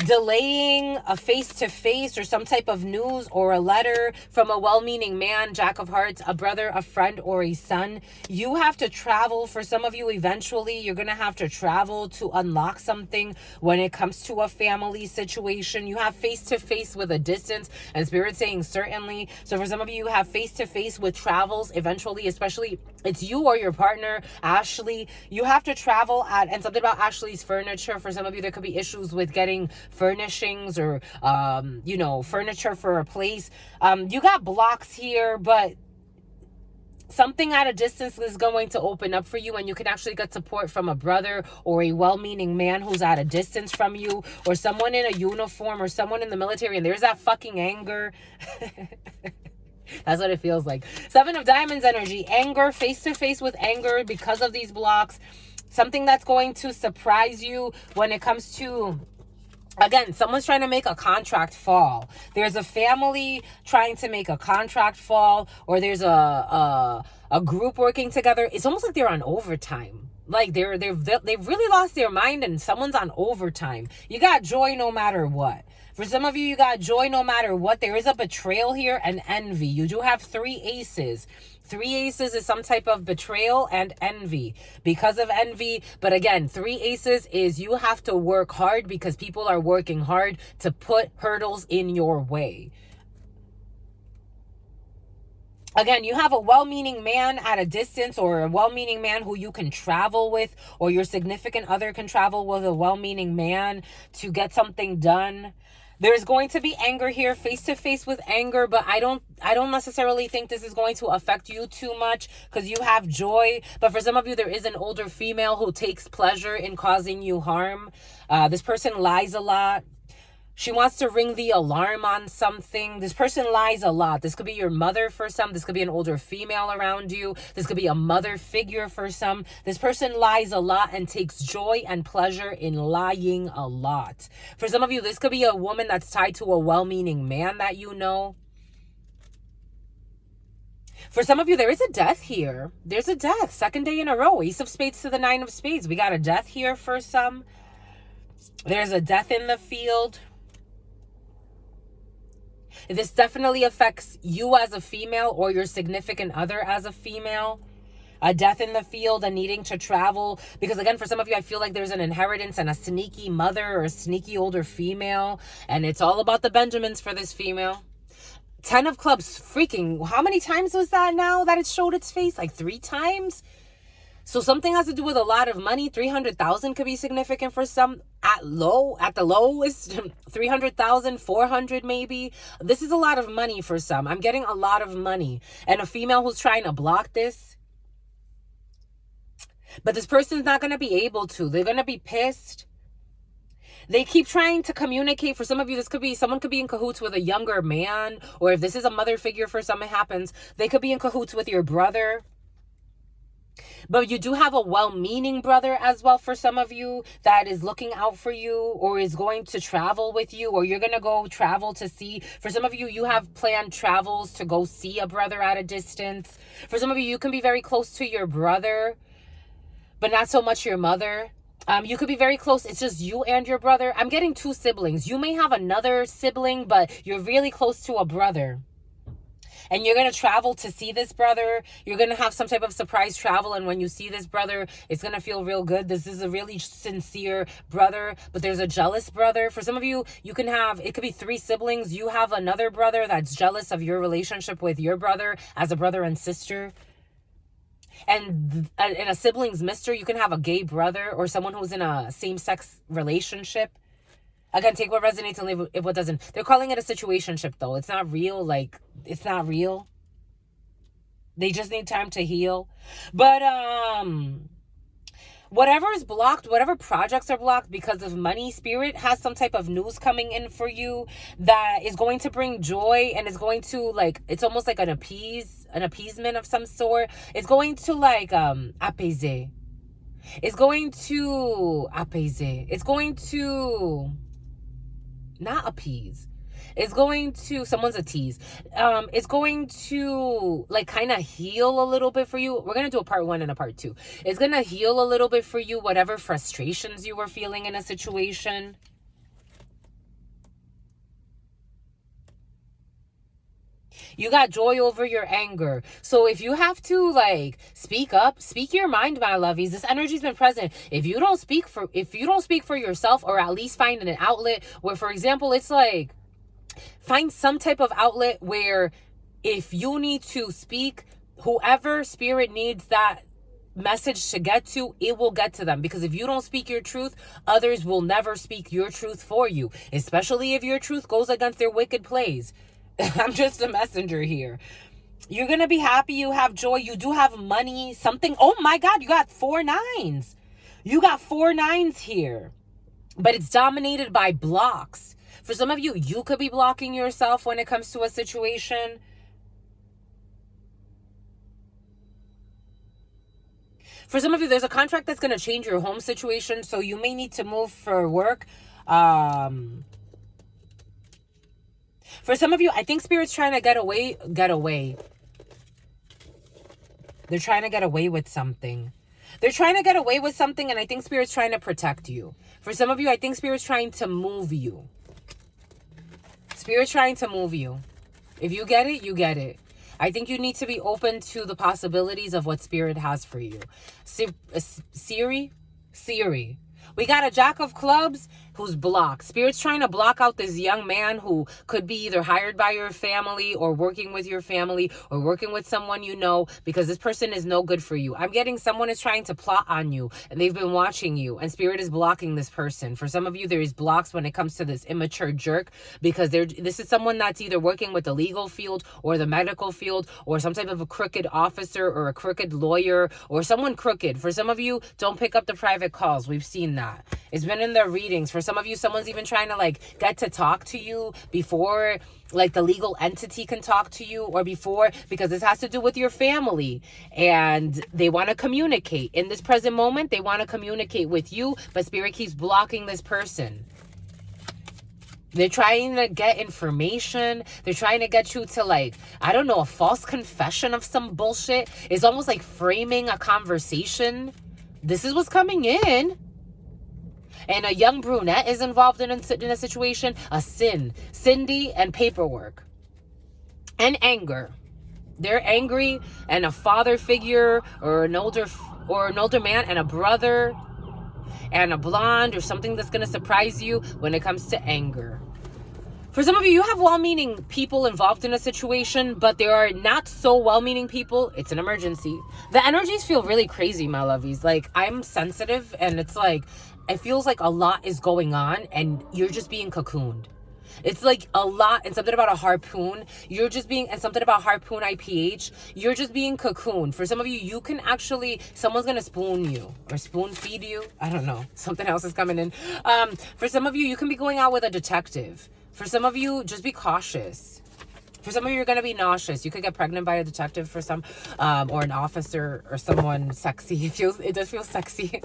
Delaying a face-to-face or some type of news or a letter from a well-meaning man, Jack of Hearts, a brother, a friend, or a son. You have to travel. For some of you, eventually, you're going to have to travel to unlock something when it comes to a family situation. You have face-to-face with a distance, and Spirit saying certainly. So for some of you, you have face-to-face with travels eventually, especially it's you or your partner, Ashley. You have to travel and something about Ashley's furniture. For some of you, there could be issues with getting furnishings or, furniture for a place. You got blocks here, but something at a distance is going to open up for you, and you can actually get support from a brother or a well-meaning man who's at a distance from you, or someone in a uniform, or someone in the military, and there's that fucking anger. That's what it feels like. 7 of Diamonds energy, anger, face-to-face with anger because of these blocks. Something that's going to surprise you when it comes to, again, someone's trying to make a contract fall. There's a family trying to make a contract fall, or there's a group working together. It's almost like they're on overtime. Like they've really lost their mind, and someone's on overtime. You got joy no matter what. For some of you, you got joy no matter what. There is a betrayal here and envy. You do have 3 aces. 3 aces is some type of betrayal and envy because of envy. But again, 3 aces is you have to work hard because people are working hard to put hurdles in your way. Again, you have a well-meaning man at a distance, or a well-meaning man who you can travel with, or your significant other can travel with a well-meaning man to get something done. There's going to be anger here, face-to-face with anger, but I don't necessarily think this is going to affect you too much because you have joy. But for some of you, there is an older female who takes pleasure in causing you harm. This person lies a lot. She wants to ring the alarm on something. This person lies a lot. This could be your mother for some. This could be an older female around you. This could be a mother figure for some. This person lies a lot and takes joy and pleasure in lying a lot. For some of you, this could be a woman that's tied to a well-meaning man that you know. For some of you, there is a death here. There's a death. 2nd day in a row. Ace of Spades to the 9 of Spades. We got a death here for some. There's a death in the field. This definitely affects you as a female or your significant other as a female. A death in the field, a needing to travel. Because again, for some of you, I feel like there's an inheritance and a sneaky mother or a sneaky older female. And it's all about the Benjamins for this female. 10 of clubs, freaking, how many times was that now that it showed its face? Like 3 times? So something has to do with a lot of money. 300,000 could be significant for some. At the lowest, 300,000, 400 maybe. This is a lot of money for some. I'm getting a lot of money. And a female who's trying to block this. But this person's not going to be able to. They're going to be pissed. They keep trying to communicate. For some of you, this could be, someone could be in cahoots with a younger man. Or if this is a mother figure for some, it happens. They could be in cahoots with your brother. But you do have a well-meaning brother as well for some of you that is looking out for you or is going to travel with you, or you're going to go travel to see. For some of you, you have planned travels to go see a brother at a distance. For some of you, you can be very close to your brother, but not so much your mother. You could be very close. It's just you and your brother. I'm getting 2 siblings. You may have another sibling, but you're really close to a brother. And you're going to travel to see this brother. You're going to have some type of surprise travel. And when you see this brother, it's going to feel real good. This is a really sincere brother, but there's a jealous brother. For some of you, you can have, it could be 3 siblings. You have another brother that's jealous of your relationship with your brother as a brother and sister. And in a sibling's mister, you can have a gay brother or someone who's in a same-sex relationship. Again, take what resonates and leave what doesn't. They're calling it a situationship, though. It's not real. Like, it's not real. They just need time to heal. But, whatever is blocked, whatever projects are blocked because of money, Spirit has some type of news coming in for you that is going to bring joy and is going to, like, it's almost like an appeasement of some sort. It's going to, like, apaiser. It's going to apaiser. It's going to not appease. It's going to, someone's a tease. It's going to like kind of heal a little bit for you. We're going to do a part 1 and a part 2. It's going to heal a little bit for you, whatever frustrations you were feeling in a situation. You got joy over your anger. So if you have to like speak up, speak your mind, my lovies. This energy's been present. If you don't speak for yourself, or at least find an outlet where, for example, it's like, find some type of outlet where if you need to speak, whoever Spirit needs that message to get to, it will get to them. Because if you don't speak your truth, others will never speak your truth for you, especially if your truth goes against their wicked plays. I'm just a messenger here. You're going to be happy. You have joy. You do have money. Something. Oh my God, you got 4 9s. You got 4 9s here. But it's dominated by blocks. For some of you, you could be blocking yourself when it comes to a situation. For some of you, there's a contract that's going to change your home situation. So you may need to move for work. For some of you, I think Spirit's trying to get away. They're trying to get away with something. They're trying to get away with something, and I think Spirit's trying to protect you. For some of you, I think Spirit's trying to move you. Spirit's trying to move you. If you get it, you get it. I think you need to be open to the possibilities of what Spirit has for you. Siri. We got a Jack of Clubs who's blocked. Spirit's trying to block out this young man who could be either hired by your family or working with your family or working with someone you know, because this person is no good for you. I'm getting someone is trying to plot on you and they've been watching you, and Spirit is blocking this person. For some of you, there is blocks when it comes to this immature jerk, because this is someone that's either working with the legal field or the medical field or some type of a crooked officer or a crooked lawyer or someone crooked. For some of you, don't pick up the private calls. We've seen that. It's been in their readings. For some of you, someone's even trying to like get to talk to you before like the legal entity can talk to you, or before, because this has to do with your family and they want to communicate. In this present moment, they want to communicate with you, but Spirit keeps blocking this person. They're trying to get information. They're trying to get you to like, I don't know, a false confession of some bullshit. It's almost like framing a conversation. This is what's coming in. And a young brunette is involved in a situation. A Cindy and paperwork. And anger. They're angry, and a father figure or an older man and a brother and a blonde or something that's going to surprise you when it comes to anger. For some of you, you have well-meaning people involved in a situation, but there are not so well-meaning people. It's an emergency. The energies feel really crazy, my lovies. Like, I'm sensitive, and it's like, it feels like a lot is going on, and you're just being cocooned. It's like a lot, and something about a harpoon. And something about harpoon IPH. You're just being cocooned. For some of you, you can actually, someone's going to spoon you or spoon feed you. I don't know. Something else is coming in. For some of you, you can be going out with a detective. For some of you, just be cautious. For some of you, you're going to be nauseous. You could get pregnant by a detective for some, or an officer or someone sexy. It does feel sexy.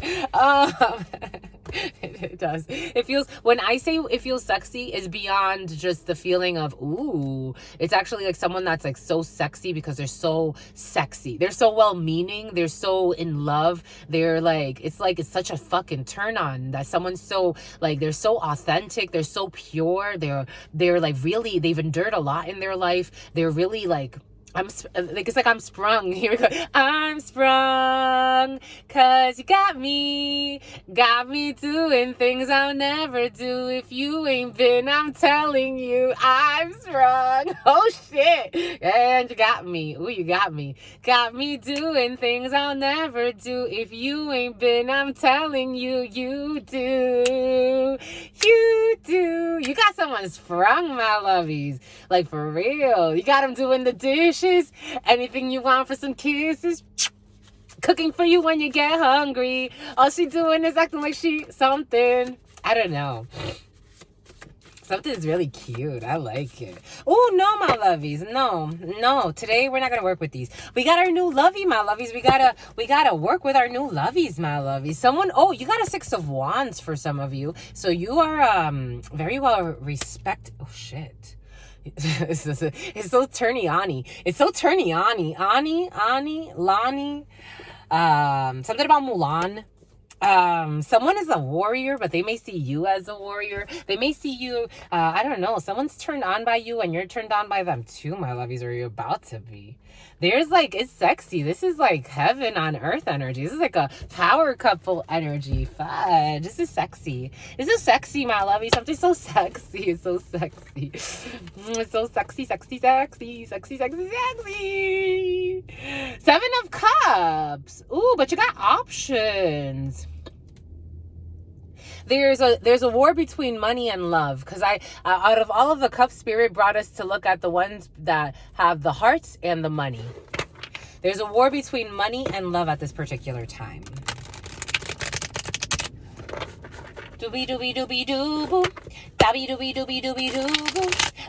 It does. It feels, when I say it feels sexy, it's beyond just the feeling of, ooh, it's actually like someone that's like so sexy because they're so sexy. They're so well-meaning. They're so in love. They're like, it's such a fucking turn on that someone's so like, they're so authentic. They're so pure. They're like really, they've endured a lot in their life. They're really like, it's like I'm sprung. Here we go. I'm sprung, cause you got me doing things I'll never do if you ain't been. I'm telling you, I'm sprung. Oh shit. And you got me. Ooh, you got me doing things I'll never do if you ain't been. I'm telling you, you do. You got someone sprung, my lovies. Like, for real. You got them doing the dishes. Anything you want for some kisses. Cooking for you when you get hungry. All she doing is acting like something. I don't know. Something's really cute. I like it. Oh, no, my lovies. No. Today, we're not going to work with these. We got our new lovey, my lovies. We gotta work with our new lovies, my lovies. You got a 6 of Wands for some of you. So you are very well respected. Oh, shit. It's so turny-on-y. It's so turny-on-y. Ani, Lani. Something about Mulan. Someone is a warrior, but they may see you as a warrior. They may see you, I don't know, someone's turned on by you and you're turned on by them too, my lovies, or you're about to be. There's like, it's sexy. This is like heaven on earth energy. This is like a power couple energy. Fudge. This is sexy. This is sexy, my lovies. Something so sexy. It's so sexy. It's so sexy. 7 of Cups. Ooh, but you got options. There's a war between money and love, because out of all of the cups, Spirit brought us to look at the ones that have the hearts and the money. There's a war between money and love at this particular time. Doobie doobie doobie doo. Dabby doobie doobie doobie doo.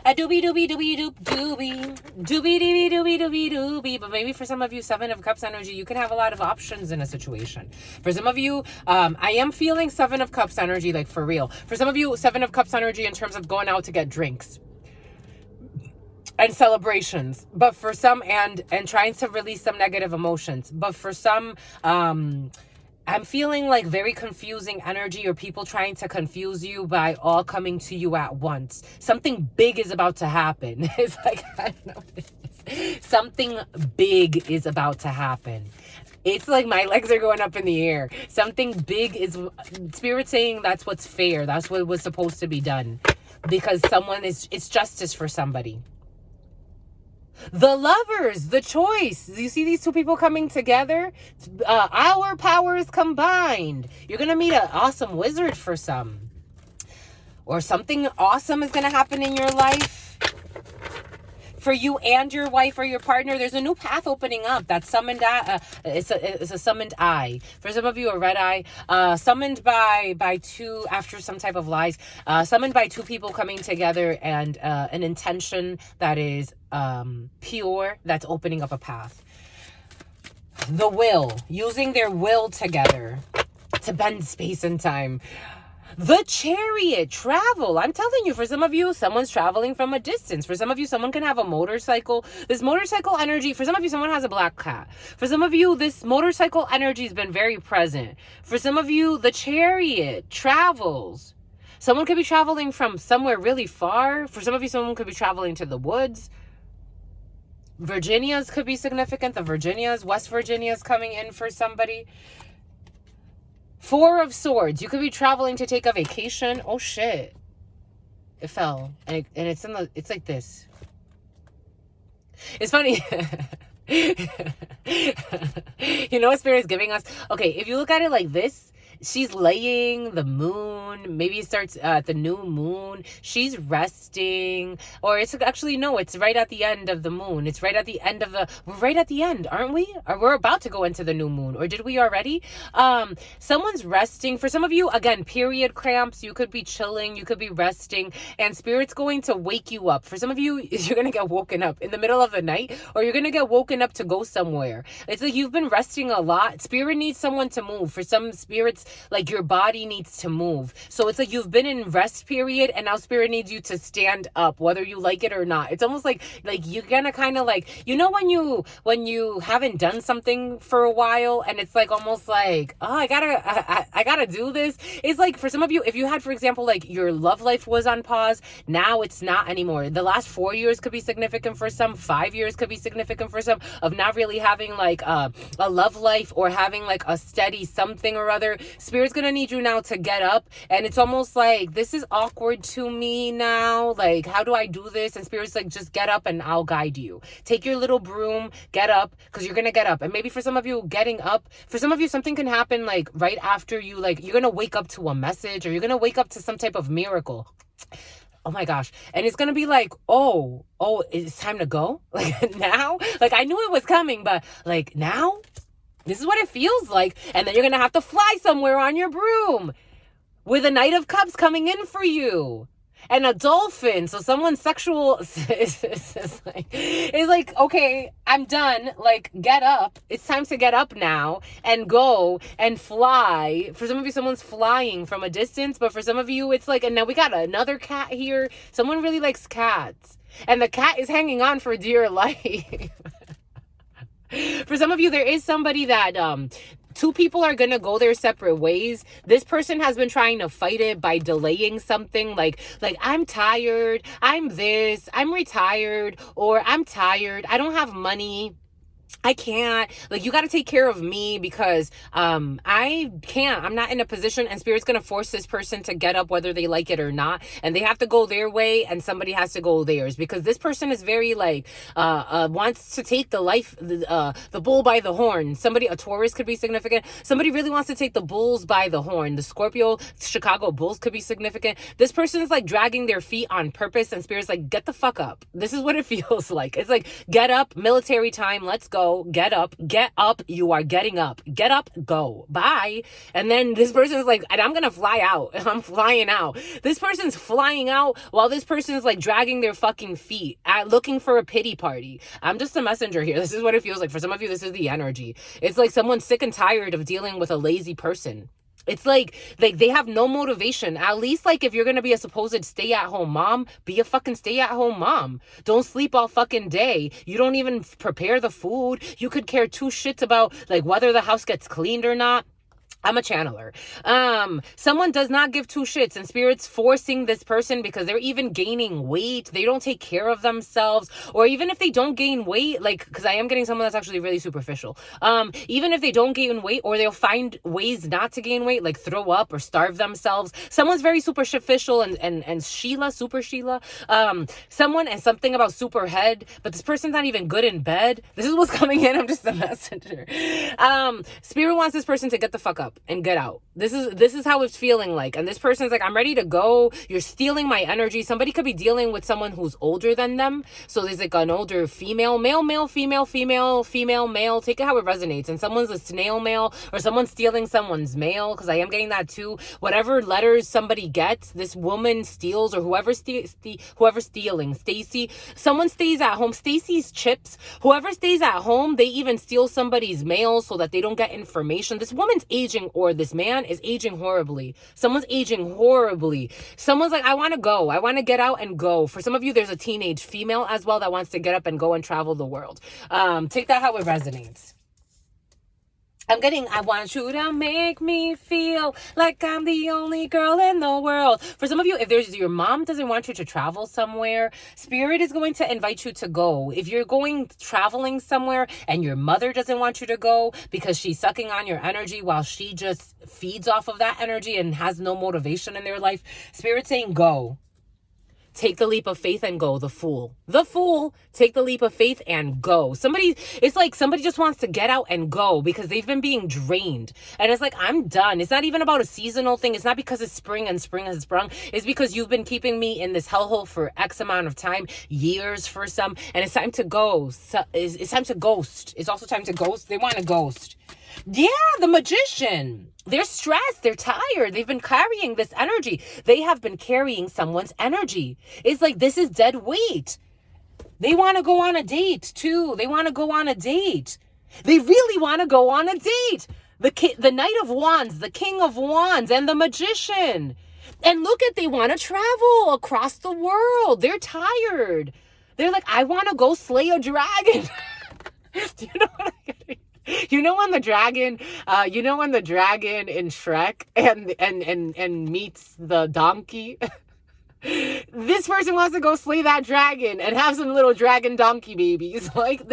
A doobie doobie doobie doop doobie. Doobie doobie doobie doobie doobie. But maybe for some of you, 7 of Cups energy, you can have a lot of options in a situation. For some of you, I am feeling 7 of Cups energy, like for real. For some of you, 7 of Cups energy in terms of going out to get drinks and celebrations. But for some, and trying to release some negative emotions. But for some, I'm feeling like very confusing energy, or people trying to confuse you by all coming to you at once. Something big is about to happen. It's like, I don't know what it is. Something big is about to happen. It's like my legs are going up in the air. Something big is, Spirit saying that's what's fair. That's what was supposed to be done. Because it's justice for somebody. The Lovers, the choice. You see these two people coming together? Our powers combined. You're going to meet an awesome wizard for some. Or something awesome is going to happen in your life. For you and your wife or your partner, there's a new path opening up. That summoned eye, it's a summoned eye. For some of you, a red eye, summoned by two, after some type of lies, summoned by two people coming together, and an intention that is pure, that's opening up a path. The will, using their will together to bend space and time. The Chariot, travel. I'm telling you, for some of you, someone's traveling from a distance. For some of you, someone can have a motorcycle. This motorcycle energy, for some of you, someone has a black cat. For some of you, this motorcycle energy has been very present. For some of you, the Chariot, travels. Someone could be traveling from somewhere really far. For some of you, someone could be traveling to the woods. Virginia's could be significant. The Virginias, West Virginia's coming in for somebody. Four of Swords. You could be traveling to take a vacation. Oh shit. It fell. And it's in the, it's like this. It's funny. You know what Spirit is giving us? Okay, if you look at it like this, she's laying the moon. Maybe it starts at the new moon. She's resting. Or it's actually, no, it's right at the end of the moon. It's right at the end of the, we're right at the end, aren't we? Or we're about to go into the new moon. Or did we already? Someone's resting. For some of you, again, period cramps. You could be chilling. You could be resting. And Spirit's going to wake you up. For some of you, you're going to get woken up in the middle of the night. Or you're going to get woken up to go somewhere. It's like you've been resting a lot. Spirit needs someone to move. For some spirits, like your body needs to move. So it's like you've been in rest period and now Spirit needs you to stand up, whether you like it or not. It's almost like you're gonna kind of like, you know, when you haven't done something for a while and it's like almost like, oh, I gotta do this. It's like for some of you, if you had, for example, like your love life was on pause, now it's not anymore. The last 4 years could be significant for some. 5 years could be significant for some, of not really having like a love life or having like a steady something or other. Spirit's gonna need you now to get up, and it's almost like, this is awkward to me now, like how do I do this? And Spirit's like, just get up and I'll guide you. Take your little broom, get up, because you're gonna get up. And maybe for some of you, getting up, for some of you, something can happen like right after you, like you're gonna wake up to a message, or you're gonna wake up to some type of miracle. Oh my gosh. And it's gonna be like, oh, it's time to go, like now. Like I knew it was coming, but like now this is what it feels like. And then you're going to have to fly somewhere on your broom with a Knight of Cups coming in for you. And a dolphin. So someone's sexual is like, okay, I'm done. Like, get up. It's time to get up now and go and fly. For some of you, someone's flying from a distance. But for some of you, it's like, and now we got another cat here. Someone really likes cats. And the cat is hanging on for dear life. For some of you, there is somebody that two people are gonna go their separate ways. This person has been trying to fight it by delaying something, like I'm tired, I'm this, I'm retired, or I'm tired, I don't have money, I can't, like, you got to take care of me because I can't, I'm not in a position, and Spirit's going to force this person to get up whether they like it or not, and they have to go their way and somebody has to go theirs, because this person is very like wants to take the bull by the horn. Somebody, a Taurus could be significant. Somebody really wants to take the bulls by the horn. The Scorpio, Chicago Bulls could be significant. This person is like dragging their feet on purpose, and Spirit's like, get the fuck up. This is what it feels like. It's like, get up, military time, let's go. Get up, you are getting up, get up, go, bye. And then this person's like, and I'm gonna fly out, I'm flying out. This person's flying out while this person's like dragging their fucking feet, looking for a pity party. I'm just a messenger here. This is what it feels like. For some of you, this is the energy. It's like someone's sick and tired of dealing with a lazy person. It's like they have no motivation. At least, like, if you're going to be a supposed stay-at-home mom, be a fucking stay-at-home mom. Don't sleep all fucking day. You don't even prepare the food. You could care two shits about, like, whether the house gets cleaned or not. I'm a channeler. Someone does not give two shits, and Spirit's forcing this person because they're even gaining weight. They don't take care of themselves. Or even if they don't gain weight, like, because I am getting someone that's actually really superficial. Even if they don't gain weight, or they'll find ways not to gain weight, like throw up or starve themselves. Someone's very superficial and super Sheila. Someone and something about super head, but this person's not even good in bed. This is what's coming in. I'm just the messenger. Spirit wants this person to get the fuck up and get out. This is how it's feeling like. And this person's like, I'm ready to go. You're stealing my energy. Somebody could be dealing with someone who's older than them. So there's like an older female, male, female, male. Take it how it resonates. And someone's a snail mail, or someone's stealing someone's mail, because I am getting that too. Whatever letters somebody gets, this woman steals, or whoever's stealing. Stacy, someone stays at home. Stacy's chips. Whoever stays at home, they even steal somebody's mail so that they don't get information. This woman's aging aging, or this man is aging horribly. Someone's aging horribly. Someone's like, I want to go. I want to get out and go. For some of you, there's a teenage female as well that wants to get up and go and travel the world. Take that how it resonates. I want you to make me feel like I'm the only girl in the world. For some of you, if your mom doesn't want you to travel somewhere, Spirit is going to invite you to go. If you're going traveling somewhere and your mother doesn't want you to go because she's sucking on your energy while she just feeds off of that energy and has no motivation in their life, Spirit's saying go. Take the leap of faith and go. The fool. Take the leap of faith and go. It's like somebody just wants to get out and go because they've been being drained. And it's like, I'm done. It's not even about a seasonal thing. It's not because it's spring and spring has sprung. It's because you've been keeping me in this hellhole for X amount of time, years for some. And it's time to go. It's time to ghost. It's also time to ghost. They want to ghost. Yeah, the Magician. They're stressed. They're tired. They've been carrying this energy. They have been carrying someone's energy. It's like, this is dead weight. They want to go on a date too. They want to go on a date. They really want to go on a date. The Knight of Wands, the King of Wands, and the Magician. And look they want to travel across the world. They're tired. They're like, I want to go slay a dragon. Do you know what I'm getting? You know when the dragon in Shrek and meets the donkey? This person wants to go slay that dragon and have some little dragon donkey babies. Like,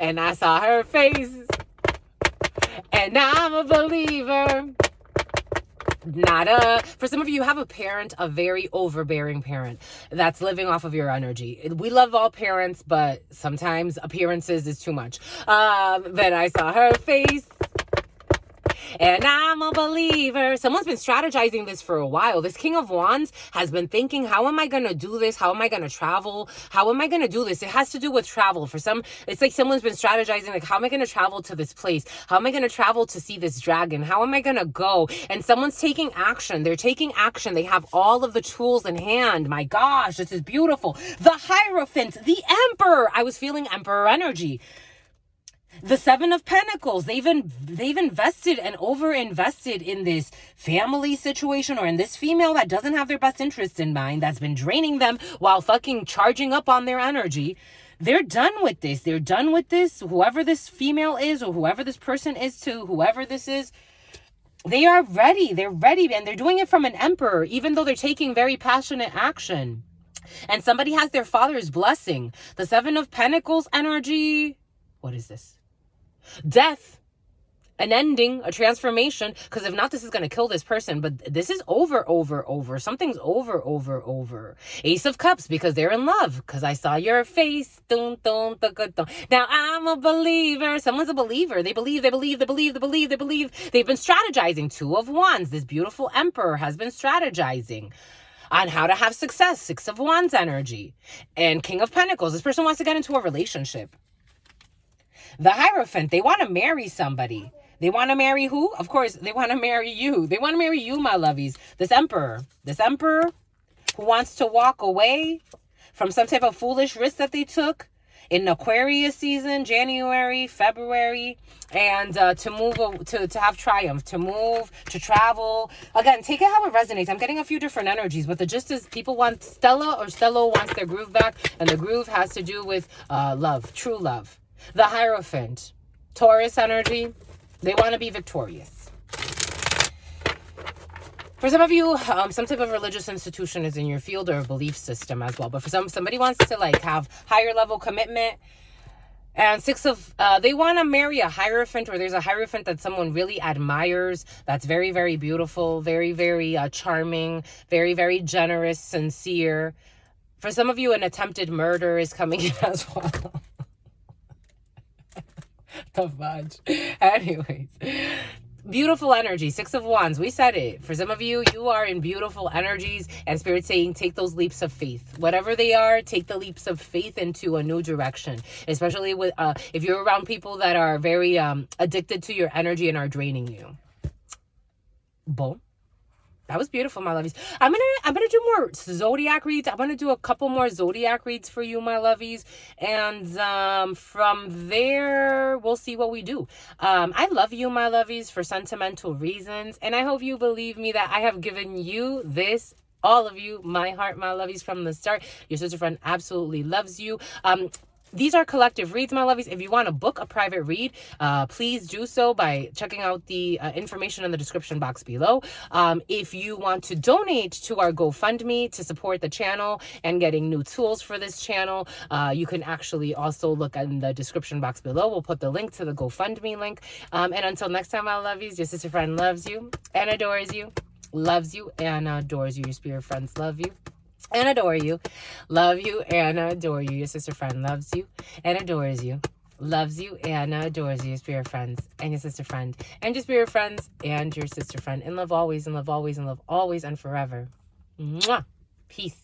and I saw her face, and I'm a believer. For some of you have a parent, a very overbearing parent that's living off of your energy. We love all parents, but sometimes appearances is too much. Then I saw her face, and I'm a believer. Someone's been strategizing this for a while. This King of Wands has been thinking, how am I going to do this? How am I going to travel? How am I going to do this? It has to do with travel. For some, it's like someone's been strategizing, like, how am I going to travel to this place? How am I going to travel to see this dragon? How am I going to go? And someone's taking action. They're taking action. They have all of the tools in hand. My gosh, this is beautiful. The Hierophant, the Emperor. I was feeling Emperor energy. The Seven of Pentacles, they've invested and over-invested in this family situation or in this female that doesn't have their best interest in mind, that's been draining them while fucking charging up on their energy. They're done with this. They're done with this. Whoever this female is or whoever this person is to whoever this is, they are ready. They're ready, and they're doing it from an emperor, even though they're taking very passionate action. And somebody has their father's blessing. The Seven of Pentacles energy. What is this? Death, an ending, a transformation, because if not, this is going to kill this person. But this is over. Something's over. Ace of Cups, because they're in love, because I saw your face. Now I'm a believer. Someone's a believer. They believe. They've been strategizing. Two of Wands, this beautiful Emperor has been strategizing on how to have success. Six of Wands energy. And King of Pentacles, this person wants to get into a relationship. The Hierophant, they want to marry somebody. They want to marry who? Of course, they want to marry you. They want to marry you, my lovies. This Emperor who wants to walk away from some type of foolish risk that they took in Aquarius season, January, February, and to move, to have triumph, to move, to travel. Again, take it how it resonates. I'm getting a few different energies, but the gist is people want Stella, or Stello wants their groove back, and the groove has to do with love, true love. The Hierophant, Taurus energy, they want to be victorious. For some of you, some type of religious institution is in your field or a belief system as well. But for somebody wants to like have higher level commitment. And they want to marry a Hierophant, or there's a Hierophant that someone really admires. That's very, very beautiful, very, very charming, very, very generous, sincere. For some of you, an attempted murder is coming in as well. The fudge. Anyways, beautiful energy. Six of Wands, we said it. For some of you, you are in beautiful energies, and Spirit saying take those leaps of faith. Whatever they are, take the leaps of faith into a new direction. Especially with if you're around people that are very addicted to your energy and are draining you. Boom. That was beautiful, my lovies. I'm gonna do more zodiac reads. I'm gonna do a couple more zodiac reads for you, my lovies, and from there we'll see what we do. I love you, my lovies, for sentimental reasons, and I hope you believe me that I have given you this. All of you, my heart, my lovies, from the start. Your sister friend absolutely loves you. These are collective reads, my lovies. If you want to book a private read, please do so by checking out the information in the description box below. If you want to donate to our GoFundMe to support the channel and getting new tools for this channel, you can actually also look in the description box below. We'll put the link to the GoFundMe link. And until next time, my lovies, your sister friend loves you and adores you, loves you and adores you. Your spirit friends love you and adore you, love you and adore you. Your sister friend loves you and adores you, loves you and adores you. Your spirit friends and your sister friend and your spirit friends and your sister friend. And love always, and love always, and love always and forever. Mwah. Peace.